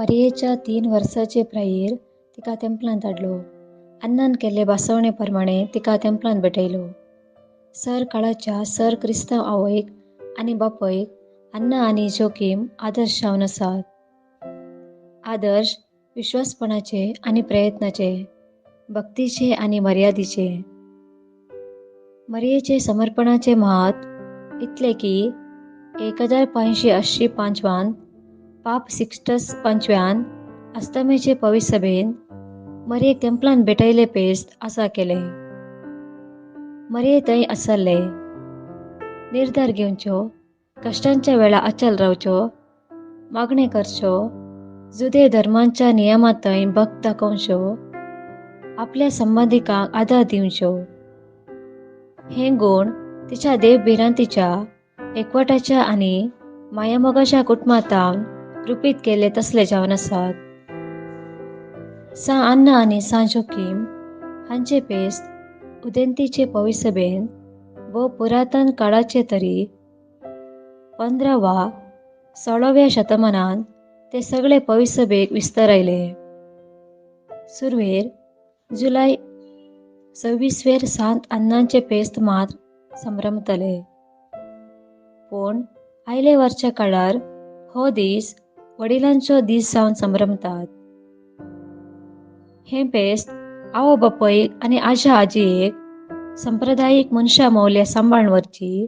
मरियेच्या 3 वर्साचे prior तिका तेंपलांत धाडलो. Annan केल्ले बासवणे प्रमाणे तिका तेंपलांत भेटयलो. सर काळाच्या सर क्रिस्तांव आवयक आनी बापयक अन्ना आनी जोकीम आदर्श जावन आसात. आदर्श विश्वासपणाचे आनी प्रयत्नाचे, भक्तीचे आनी मर्यादेचे. मरियेचे समर्पणाचे महत्व इतले की 1585 पाप सिक्स्टस पंचव्यान अस्तमेचे पवित्र सभेन मरियेक तेंपलांत भेटयले पेस्त आसा केले. मरिये थंय आसल्ले. निर्धार घेवच्यो, कश्टांच्या वेळा अचल रावच्यो, मागणे करच्यो, जुदे धर्मांच्या नियमां थंय भक्त दाखोवच्यो, आपल्या संबंधिकांक आदार दिवच्यो. हे गुण तिच्या देवभिरांतीच्या, एकवटाच्या आनी मायामोगाच्या कुटुंबांतावन रुपीत केले तसले जावन आसात. सा अन्ना आनी सा जोकीम हांचे पेस्त उदेंतीचे पवित्र सभेन भोव पुरातन काळाचे तरी 15 वा 16व्या शतमानांत ते सगळे पवित्र सभेक विस्तारयले. सुरवेर जुलय 26 सांत अन्नाचे पेस्त मात संभ्रमतले. पूण आयले वर्च्या काळार हो दीस वडिलांचो दीस जावन संभ्रमतात. हे पेस्त आवो बापयक आनी आजा आजयेक संप्रदायीक मनशा मौल्या सांबाळून व्हरची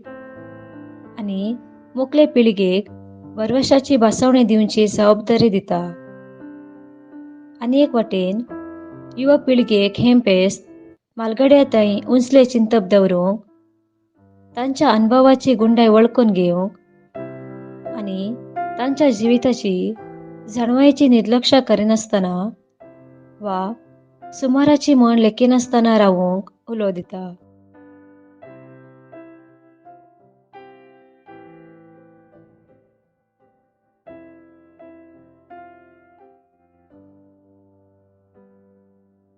आनी मुखले पिळगेक वरवशाची बासवणी दिवची जबाबदारी दिता. आनी एक वाटेन युवा पिळगेक हें पेस्त मालगड्या थंय उंचले चिंतप दवरूंक, तांच्या अनुभवाची गुंडाय वळखून घेवंक आनी तांच्या जिविताची जाणवायेची निर्लक्ष करिनासतना वा सुमाराची मन लेखिनासतना रावूंक उलो दिता.